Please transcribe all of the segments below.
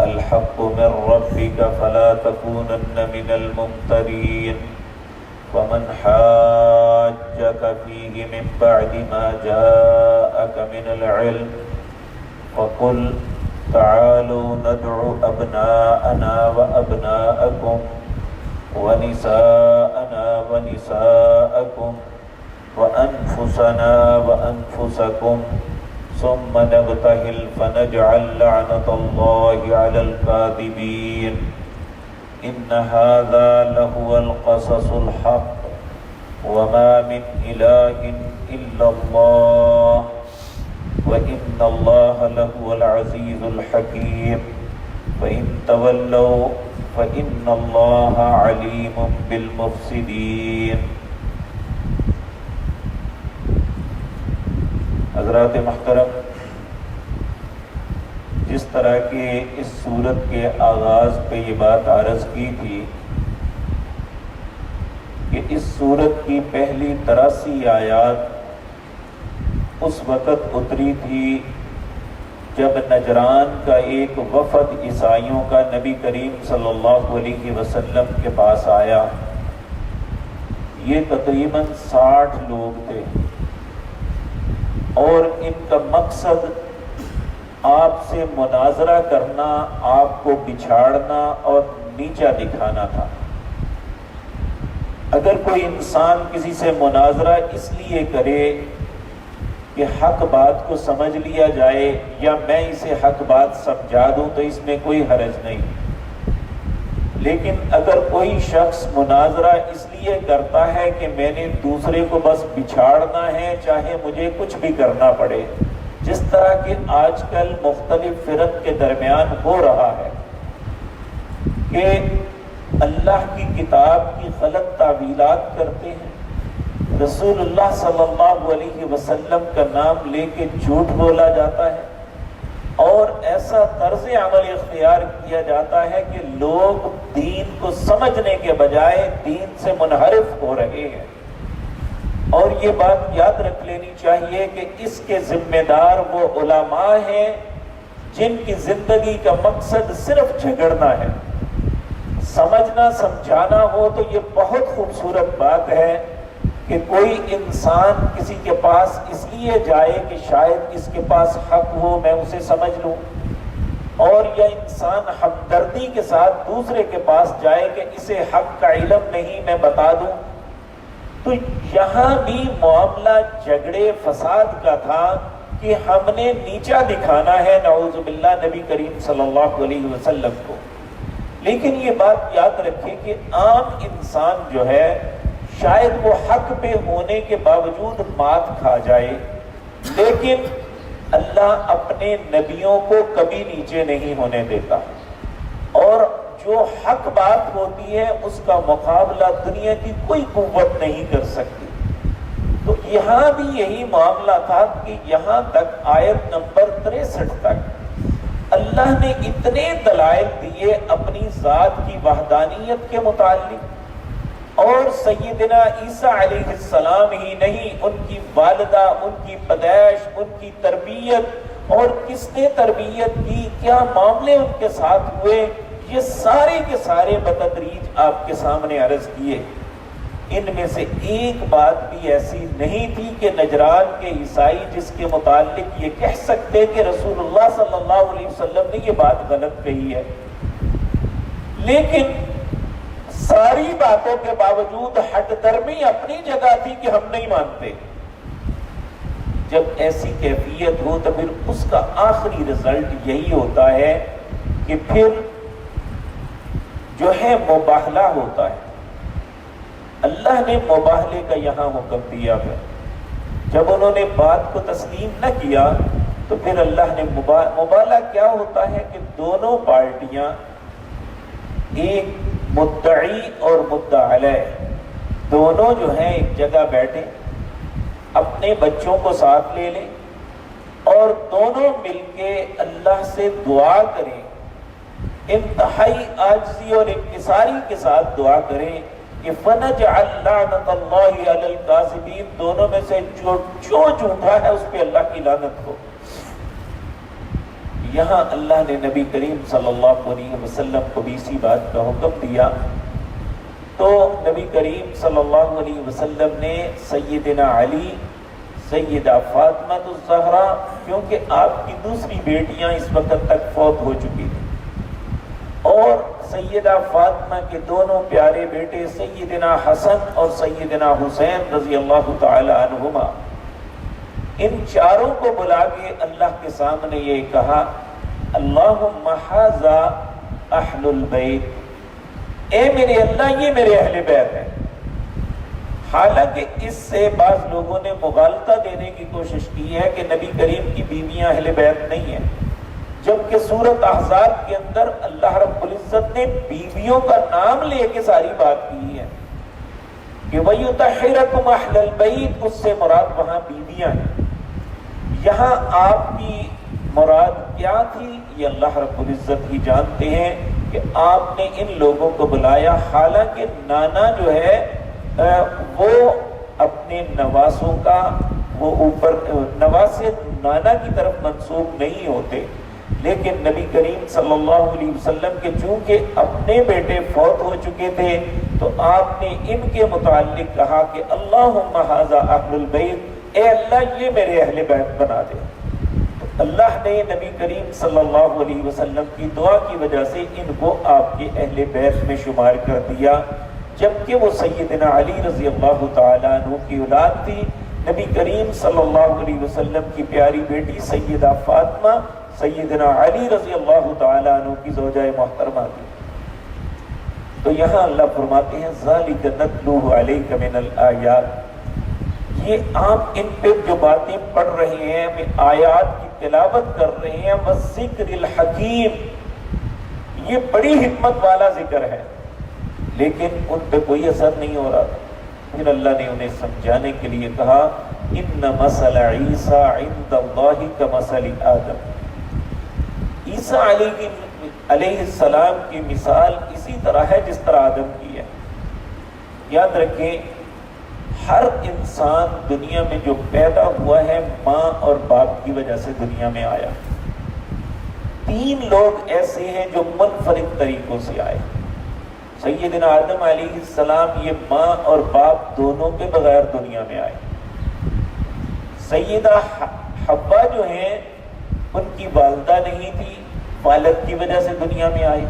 الحق من ربك فلا تكونن من الممترين ومن حاجك فيه من بعد ما جاءك من العلم فقل تعالوا ندعو أبناءنا وأبناءكم ونساءنا ونساءكم وأنفسنا وأنفسكم ثم نبتهل فنجعل لعنة الله على الكاذبين إن هذا لهو القصص الحق وما من إله إلا الله وإن الله لهو العزيز الحكيم فإن تولوا فإن الله عليم بالمفسدين۔ حضرات محترم، جس طرح کہ اس سورت کے آغاز پہ یہ بات عرض کی تھی کہ اس سورت کی پہلی 83 آیات اس وقت اتری تھی جب نجران کا ایک وفد عیسائیوں کا نبی کریم صلی اللہ علیہ وسلم کے پاس آیا۔ یہ تقریباً 60 لوگ تھے اور ان کا مقصد آپ سے مناظرہ کرنا، آپ کو بچھاڑنا اور نیچا دکھانا تھا۔ اگر کوئی انسان کسی سے مناظرہ اس لیے کرے کہ حق بات کو سمجھ لیا جائے یا میں اسے حق بات سمجھا دوں تو اس میں کوئی حرج نہیں، لیکن اگر کوئی شخص مناظرہ اس لیے کرتا ہے کہ میں نے دوسرے کو بس بچھاڑنا ہے چاہے مجھے کچھ بھی کرنا پڑے، جس طرح کہ آج کل مختلف فرق کے درمیان ہو رہا ہے کہ اللہ کی کتاب کی غلط تعویلات کرتے ہیں، رسول اللہ صلی اللہ علیہ وسلم کا نام لے کے جھوٹ بولا جاتا ہے اور ایسا طرز عمل اختیار کیا جاتا ہے کہ لوگ دین کو سمجھنے کے بجائے دین سے منحرف ہو رہے ہیں۔ اور یہ بات یاد رکھ لینی چاہیے کہ اس کے ذمہ دار وہ علماء ہیں جن کی زندگی کا مقصد صرف جھگڑنا ہے۔ سمجھنا سمجھانا ہو تو یہ بہت خوبصورت بات ہے کہ کوئی انسان کسی کے پاس اس لیے جائے کہ شاید اس کے پاس حق ہو، میں اسے سمجھ لوں، اور یا انسان ہمدردی کے ساتھ دوسرے کے پاس جائے کہ اسے حق کا علم نہیں میں بتا دوں۔ تو یہاں بھی معاملہ جھگڑے فساد کا تھا کہ ہم نے نیچا دکھانا ہے نعوذ باللہ نبی کریم صلی اللہ علیہ وسلم کو۔ لیکن یہ بات یاد رکھیں کہ عام انسان جو ہے شاید وہ حق پہ ہونے کے باوجود مات کھا جائے، لیکن اللہ اپنے نبیوں کو کبھی نیچے نہیں ہونے دیتا، اور جو حق بات ہوتی ہے اس کا مقابلہ دنیا کی کوئی قوت نہیں کر سکتی۔ تو یہاں بھی یہی معاملہ تھا کہ یہاں تک آیت نمبر 63 تک اللہ نے اتنے دلائل دیے اپنی ذات کی وحدانیت کے متعلق، اور سیدنا عیسیٰ علیہ السلام ہی نہیں، ان کی والدہ، ان کی پیدائش، ان کی تربیت اور کس نے تربیت کی، کیا معاملے ان کے ساتھ ہوئے، یہ سارے کے سارے بتدریج آپ کے سامنے عرض کیے۔ ان میں سے ایک بات بھی ایسی نہیں تھی کہ نجران کے عیسائی جس کے متعلق یہ کہہ سکتے کہ رسول اللہ صلی اللہ علیہ وسلم نے یہ بات غلط کہی ہے، لیکن ساری باتوں کے باوجود ہٹ درمی اپنی جگہ تھی کہ ہم نہیں مانتے۔ جب ایسی کیفیت ہو تو پھر اس کا آخری رزلٹ یہی ہوتا ہے کہ پھر جو ہے مباہلہ ہوتا ہے۔ اللہ نے مباہلے کا یہاں حکم دیا ہے۔ جب انہوں نے بات کو تسلیم نہ کیا تو پھر اللہ نے مباہلہ کیا ہوتا ہے کہ دونوں پارٹیاں، ایک مدعی اور مدعا علیہ، دونوں جو ہیں ایک جگہ بیٹھے، اپنے بچوں کو ساتھ لے لیں اور دونوں مل کے اللہ سے دعا کریں، انتہائی عاجزی اور انکساری کے ساتھ دعا کریں کہ فَنَجْعَلْ لَعْنَةَ اللَّهِ عَلَى الْكَاذِبِينَ، دونوں میں سے جو جھوٹا ہے اس پہ اللہ کی لعنت ہو۔ یہاں اللہ نے نبی کریم صلی اللہ علیہ وسلم کو بھی اسی بات کا حکم دیا، تو نبی کریم صلی اللہ علیہ وسلم نے سیدنا علی، سیدہ فاطمہ الزہرا، کیونکہ آپ کی دوسری بیٹیاں اس وقت تک فوت ہو چکی تھیں، اور سیدہ فاطمہ کے دونوں پیارے بیٹے سیدنا حسن اور سیدنا حسین رضی اللہ تعالی عنہما، ان چاروں کو بلا کے اللہ کے سامنے یہ کہا، اللہم ھذا اہل البیت، اے میرے اللہ یہ میرے اہل بیت ہیں۔ حالانکہ اس سے بعض لوگوں نے مغالطہ دینے کی کوشش کی ہے کہ نبی کریم کی بیویاں اہل بیت نہیں ہیں، جبکہ سورۃ احزاب کے اندر اللہ رب العزت نے بیویوں کا نام لے کے ساری بات کی ہے کہ وَيُطَهِّرَكُمْ أَهْلَ الْبَيْتِ، اس سے مراد وہاں بیویاں ہیں۔ یہاں آپ کی مراد کیا تھی یہ اللہ رب العزت ہی جانتے ہیں کہ آپ نے ان لوگوں کو بلایا، حالانکہ نانا جو ہے وہ اپنے نواسوں کا، وہ اوپر نواسے نانا کی طرف منسوب نہیں ہوتے، لیکن نبی کریم صلی اللہ علیہ وسلم کے چونکہ اپنے بیٹے فوت ہو چکے تھے تو آپ نے ان کے متعلق کہا کہ اللہم ھذا اہل البیت، اے اللہ یہ میرے اہل بیت بنا دے۔ تو اللہ نے نبی کریم صلی اللہ علیہ وسلم کی دعا کی وجہ سے ان کو آپ کے اہل بیت میں شمار کر دیا، جبکہ وہ سیدنا علی رضی اللہ تعالیٰ عنہ کی اولاد تھی۔ نبی کریم صلی اللہ علیہ وسلم کی پیاری بیٹی سیدہ فاطمہ سیدنا علی رضی اللہ تعالیٰ عنہ کی زوجہ محترمہ تھی۔ تو یہاں اللہ فرماتے ہیں ذالک نتلوہ علیک من الآیات، یہ آپ ان پہ جو باتیں پڑھ رہے ہیں، آیات کی تلاوت کر رہے ہیں، والذکر الحکیم، یہ بڑی حکمت والا ذکر ہے، لیکن ان پہ کوئی اثر نہیں ہو رہا تھا۔ پھر اللہ نے انہیں سمجھانے کے لیے کہا ان مثل عیسیٰ عند اللہ کمثل آدم، عیسیٰ علیہ السلام کی مثال اسی طرح ہے جس طرح آدم کی ہے۔ یاد رکھیں ہر انسان دنیا میں جو پیدا ہوا ہے ماں اور باپ کی وجہ سے دنیا میں آیا۔ تین لوگ ایسے ہیں جو منفرد طریقوں سے آئے۔ سیدنا آدم علیہ السلام یہ ماں اور باپ دونوں کے بغیر دنیا میں آئے۔ سیدہ حوا جو ہیں ان کی والدہ نہیں تھی، والد کی وجہ سے دنیا میں آئے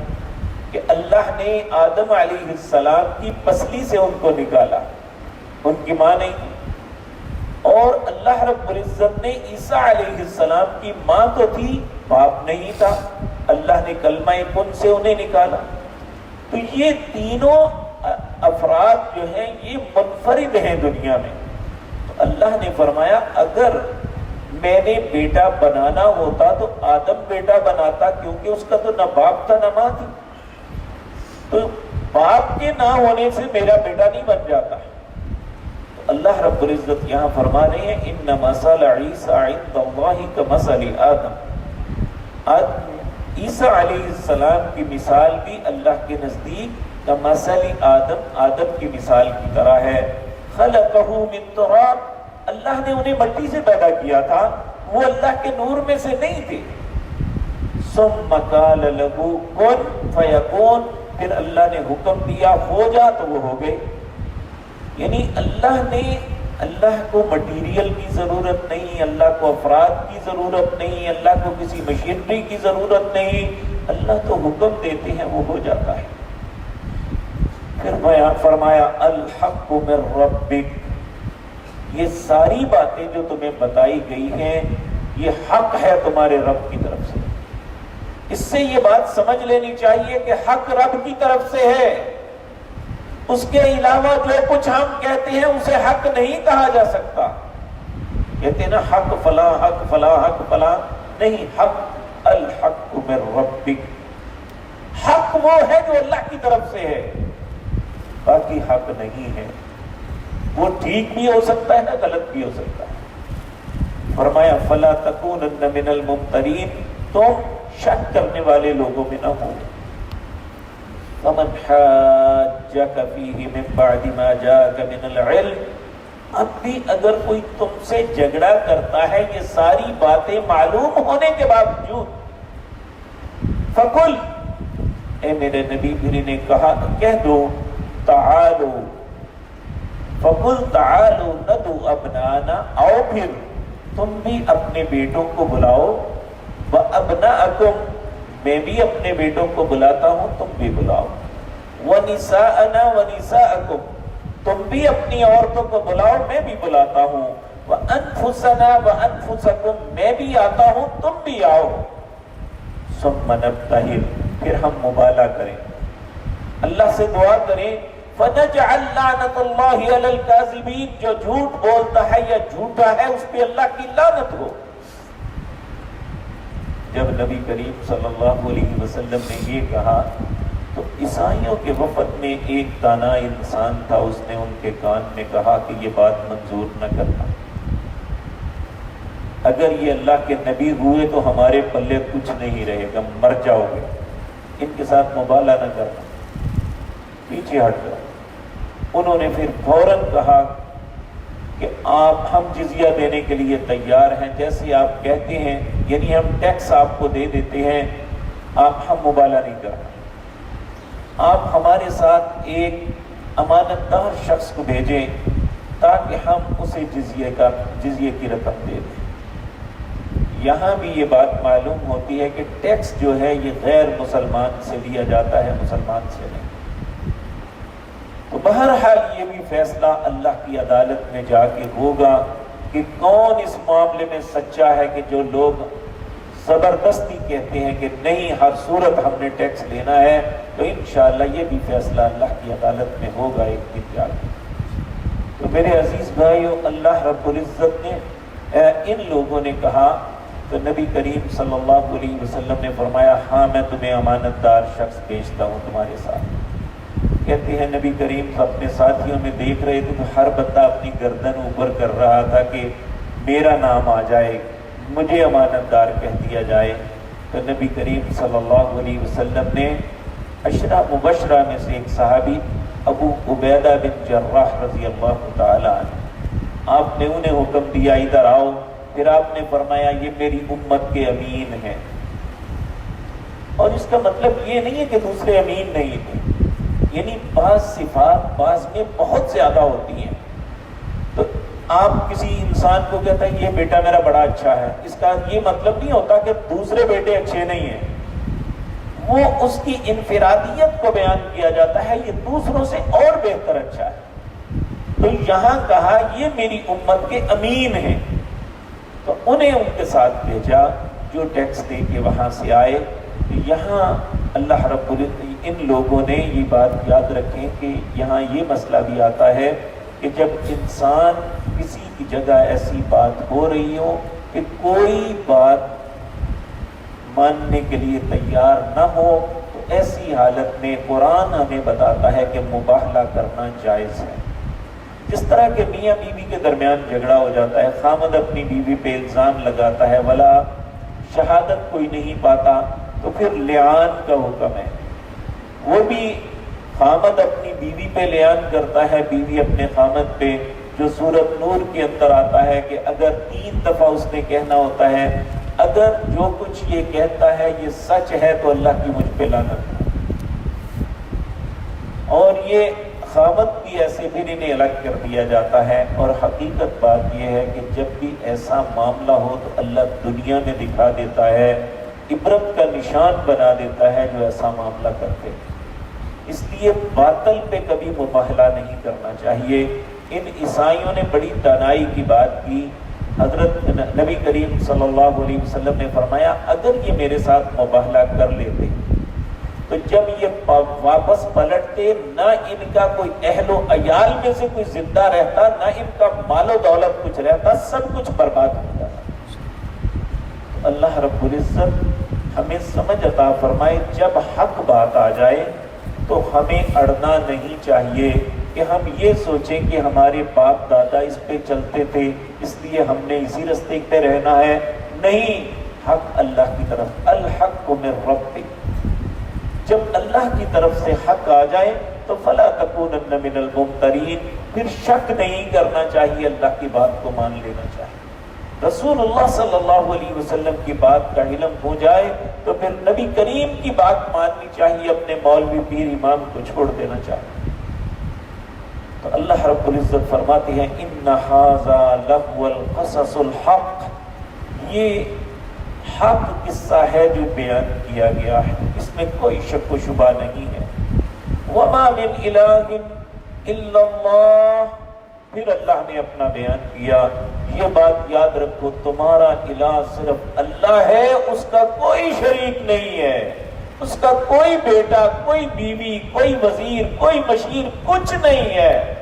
کہ اللہ نے آدم علیہ السلام کی پسلی سے ان کو نکالا، ان کی ماں نہیں تھی۔ اور اللہ رب العزت نے عیسیٰ علیہ السلام کی ماں تو تھی، باپ نہیں تھا، اللہ نے کلمہ کن سے انہیں نکالا۔ تو یہ تینوں افراد جو ہیں یہ منفرد ہیں دنیا میں۔ تو اللہ نے فرمایا اگر میں نے بیٹا بنانا ہوتا تو آدم بیٹا بناتا، کیونکہ اس کا تو نہ باپ تھا نہ ماں تھی، تو باپ کے نہ ہونے سے میرا بیٹا نہیں بن جاتا۔ تو اللہ رب العزت یہاں فرما رہے ہیں ان مثل عیسیٰ عند اللہ کمثل آدم، عیسیٰ علیہ السلام کی مثال بھی اللہ کے نزدیک کمثل آدم، آدم کی مثال کی طرح ہے۔ خلقہ من تراب، اللہ نے انہیں مٹی سے پیدا کیا تھا، وہ اللہ کے نور میں سے نہیں تھے۔ ثم قال له کن فیکون، پھر اللہ نے حکم دیا ہو جا تو وہ ہو گئے۔ یعنی اللہ کو مٹیریل کی ضرورت نہیں، اللہ کو افراد کی ضرورت نہیں، اللہ کو کسی مشینری کی ضرورت نہیں، اللہ تو حکم دیتے ہیں وہ ہو جاتا ہے۔ پھر فرمایا الحق من ربک، یہ ساری باتیں جو تمہیں بتائی گئی ہیں یہ حق ہے تمہارے رب کی طرف سے۔ اس سے یہ بات سمجھ لینی چاہیے کہ حق رب کی طرف سے ہے، اس کے علاوہ جو کچھ ہم کہتے ہیں اسے حق نہیں کہا جا سکتا۔ کہتے ہیں نا حق فلاں حق فلاں حق فلاں، نہیں، حق الحق من ربک، حق وہ ہے جو اللہ کی طرف سے ہے، باقی حق نہیں ہے۔ وہ ٹھیک بھی ہو سکتا ہے نا غلط بھی ہو سکتا ہے۔ فرمایا فلا تکونن من الممترین، تم شک کرنے والے لوگوں میں نہ ہو۔ فمن حاجک فیہ من بعد ما جاءک من العلم، اب بھی اگر کوئی تم سے جھگڑا کرتا ہے یہ ساری باتیں معلوم ہونے کے باوجود، فقل، اے میرے نبی پھر انہیں کہا کہہ دو، تعالو، فقل تعالو ندعو ابنانا، آؤ پھر تم بھی اپنے بیٹوں کو بلاؤ، وابناءکم، میں بھی اپنے بیٹوں کو بلاتا ہوں تم بھی بلاؤ، ونساءنا ونساءکم، تم بھی اپنی عورتوں کو بلاؤ میں بھی بلاتا ہوں، وانفسنا وانفسکم، میں بھی آتا ہوں تم بھی آؤ، ثم نبتہل، پھر ہم مبالہ کریں، اللہ سے دعا کریں، فنجعل لعنت اللہ علی الکاذبین، جو جھوٹ بولتا ہے یا جھوٹا ہے اس پہ اللہ کی لعنت ہو۔ جب نبی کریم صلی اللہ علیہ وسلم نے یہ کہا تو عیسائیوں کے وفد میں ایک دانا انسان تھا، اس نے ان کے کان میں کہا کہ یہ بات منظور نہ کرنا، اگر یہ اللہ کے نبی ہوئے تو ہمارے پلے کچھ نہیں رہے گا، مر جاؤ گے، ان کے ساتھ مبالہ نہ کرنا، پیچھے ہٹ جاؤ۔ انہوں نے پھر فوراً کہا کہ ہم جزیہ دینے کے لیے تیار ہیں، جیسے آپ کہتے ہیں، یعنی ہم ٹیکس آپ کو دے دیتے ہیں، ہم مبالہ نہیں کرنا، آپ ہمارے ساتھ ایک امانت دار شخص کو بھیجیں تاکہ ہم اسے جزیے کی رقم دے دیں۔ یہاں بھی یہ بات معلوم ہوتی ہے کہ ٹیکس جو ہے یہ غیر مسلمان سے لیا جاتا ہے، مسلمان سے نہیں۔ تو بہرحال یہ بھی فیصلہ اللہ کی عدالت میں جا کے ہوگا کہ کون اس معاملے میں سچا ہے، کہ جو لوگ زبردستی کہتے ہیں کہ نہیں ہر صورت ہم نے ٹیکس لینا ہے، تو انشاءاللہ یہ بھی فیصلہ اللہ کی عدالت میں ہوگا ایک دن جا کے۔ تو میرے عزیز بھائیو، اللہ رب العزت نے ان لوگوں نے کہا تو نبی کریم صلی اللہ علیہ وسلم نے فرمایا ہاں میں تمہیں امانت دار شخص بھیجتا ہوں تمہارے ساتھ۔ کہتے ہیں نبی کریم اپنے ساتھیوں میں دیکھ رہے تھے تو ہر بندہ اپنی گردن اوپر کر رہا تھا کہ میرا نام آ جائے، مجھے امانت دار کہہ دیا جائے۔ تو نبی کریم صلی اللہ علیہ وسلم نے عشرہ مبشرہ میں سے ایک صحابی ابو عبیدہ بن جراح رضی اللہ تعالی عنہ، آپ نے انہیں حکم دیا ادھر آؤ، پھر آپ نے فرمایا یہ میری امت کے امین ہیں، اور اس کا مطلب یہ نہیں ہے کہ دوسرے امین نہیں تھے، یعنی بعض صفات بعض میں بہت زیادہ ہوتی ہیں۔ تو آپ کسی انسان کو کہتے ہیں یہ بیٹا میرا بڑا اچھا ہے، اس کا یہ مطلب نہیں ہوتا کہ دوسرے بیٹے اچھے نہیں ہیں، وہ اس کی انفرادیت کو بیان کیا جاتا ہے، یہ دوسروں سے اور بہتر اچھا ہے۔ تو یہاں کہا یہ میری امت کے امین ہیں، تو انہیں ان کے ساتھ بھیجا جو ٹیکس دے کے وہاں سے آئے۔ یہاں اللہ رب العزت ان لوگوں نے یہ بات یاد رکھیں کہ یہاں یہ مسئلہ بھی آتا ہے کہ جب انسان کسی کی جگہ ایسی بات ہو رہی ہو کہ کوئی بات ماننے کے لیے تیار نہ ہو، تو ایسی حالت میں قرآن ہمیں بتاتا ہے کہ مباہلہ کرنا جائز ہے۔ جس طرح کہ میاں بیوی کے درمیان جھگڑا ہو جاتا ہے، خامد اپنی بیوی پہ الزام لگاتا ہے ولا شہادت کوئی نہیں پاتا، تو پھر لعان کا حکم ہے، وہ بھی خامد اپنی بیوی پہ لعان کرتا ہے، بیوی اپنے خامد پہ، جو سورۃ نور کے اندر آتا ہے کہ اگر 3 دفعہ اس نے کہنا ہوتا ہے اگر جو کچھ یہ کہتا ہے یہ سچ ہے تو اللہ کی مجھ پہ لعنت۔ اور یہ خامد بھی ایسے پھر انہیں الگ کر دیا جاتا ہے، اور حقیقت بات یہ ہے کہ جب بھی ایسا معاملہ ہو تو اللہ دنیا میں دکھا دیتا ہے، عبرت کا نشان بنا دیتا ہے جو ایسا معاملہ کرتے ہیں۔ اس لیے باطل پہ کبھی مباہلہ نہیں کرنا چاہیے۔ ان عیسائیوں نے بڑی دانائی کی بات کی، حضرت نبی کریم صلی اللہ علیہ وسلم نے فرمایا اگر یہ میرے ساتھ مباہلہ کر لیتے تو جب یہ واپس پلٹتے نہ ان کا کوئی اہل و عیال میں سے کوئی زندہ رہتا، نہ ان کا مال و دولت کچھ رہتا، سب کچھ برباد ہوتا تھا۔ اللہ رب العزت ہمیں سمجھ عطا فرمائے، جب حق بات آ جائے تو ہمیں اڑنا نہیں چاہیے کہ ہم یہ سوچیں کہ ہمارے باپ دادا اس پہ چلتے تھے اس لیے ہم نے اسی راستے پہ رہنا ہے۔ نہیں، حق اللہ کی طرف، الحق من ربک، جب اللہ کی طرف سے حق آ جائے تو فلا تکونن من الممترین، پھر شک نہیں کرنا چاہیے، اللہ کی بات کو مان لینا چاہیے۔ رسول اللہ صلی اللہ علیہ وسلم کی بات کا علم ہو جائے تو پھر نبی کریم کی بات ماننی چاہیے، اپنے مولوی پیر امام کو چھوڑ دینا چاہیے۔ تو اللہ رب العزت فرماتے ہیں ان ھذا لہو القصص الحق، یہ حق قصہ ہے جو بیان کیا گیا ہے، اس میں کوئی شک و شبہ نہیں ہے۔ وما من الہ الا اللہ، پھر اللہ نے اپنا بیان کیا، یہ بات یاد رکھو تمہارا الہ صرف اللہ ہے، اس کا کوئی شریک نہیں ہے، اس کا کوئی بیٹا، کوئی بیوی، کوئی وزیر، کوئی مشیر، کچھ نہیں ہے۔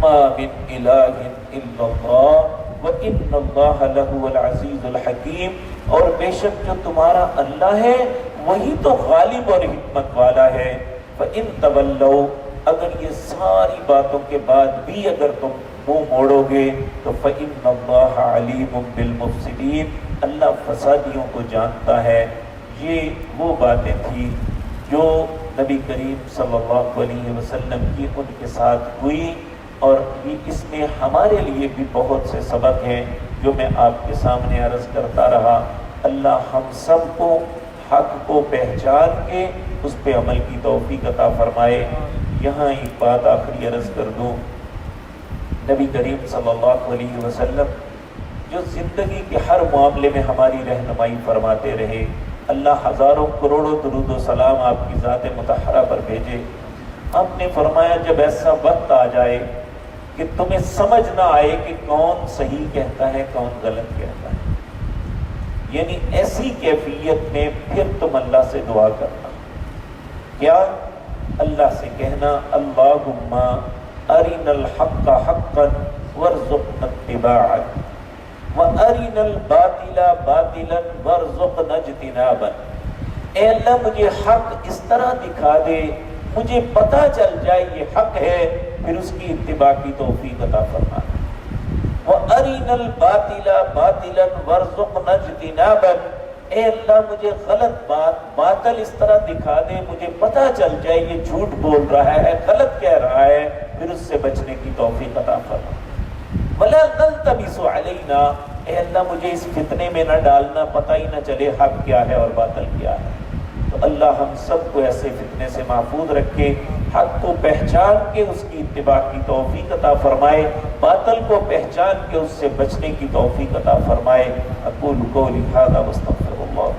ما من الہ الا اللہ وَإِنَّ اللَّهَ لَهُوَ الْعَزِيزُ الْحَكِيمُ، اور بے شک جو تمہارا اللہ ہے وہی تو غالب اور حکمت والا ہے۔ فَإِن تَوَلَّوْا، اگر یہ ساری باتوں کے بعد بھی اگر تم منہ موڑو گے تو فَإِنَّ اللَّهَ عَلِيمٌ بِالْمُفْسِدِينَ، اللہ فسادیوں کو جانتا ہے۔ یہ وہ باتیں تھیں جو نبی کریم صلی اللہ علیہ وسلم کی ان کے ساتھ ہوئی، اور اس میں ہمارے لیے بھی بہت سے سبق ہیں جو میں آپ کے سامنے عرض کرتا رہا۔ اللہ ہم سب کو حق کو پہچان کے اس پہ عمل کی توفیق عطا فرمائے۔ یہاں ایک بات آخری عرض کر دوں، نبی کریم صلی اللہ علیہ وسلم جو زندگی کے ہر معاملے میں ہماری رہنمائی فرماتے رہے، اللہ ہزاروں کروڑوں درود و سلام آپ کی ذات مطہرہ پر بھیجے۔ آپ نے فرمایا جب ایسا وقت آ جائے کہ تمہیں سمجھ نہ آئے کہ کون صحیح کہتا ہے کون غلط کہتا ہے، یعنی ایسی کیفیت میں پھر تم اللہ سے دعا کرنا، کیا اللہ سے کہنا اللہم ارنا الحق حقا وارزقنا اتباعہ وارنا الباطل باطلا وارزقنا اجتنابا، اے اللہ مجھے حق اس طرح دکھا دے مجھے پتہ چل جائے یہ حق ہے، پھر اس کی اتباع کی توفیق عطا فرما۔ وَأَرِنَا الْبَاطِلَ بَاطِلًا وَارْزُقْنَا اجْتِنَابًا، اے اللہ مجھے غلط بات باطل اس طرح دکھا دے مجھے پتہ چل جائے یہ جھوٹ بول رہا ہے غلط کہہ رہا ہے، پھر اس سے بچنے کی توفیق عطا فرما۔ وَلَا تَلْتَبِسُ عَلَيْنَا، اے اللہ مجھے اس فتنے میں نہ ڈالنا، پتہ ہی نہ چلے حق کیا ہے اور باطل کیا ہے۔ تو اللہ ہم سب کو ایسے فتنے سے محفوظ رکھے، حق کو پہچان کے اس کی اتباع کی توفیق عطا فرمائے، باطل کو پہچان کے اس سے بچنے کی توفیق عطا فرمائے۔ اقول قولی ھذا واستغفر اللہ۔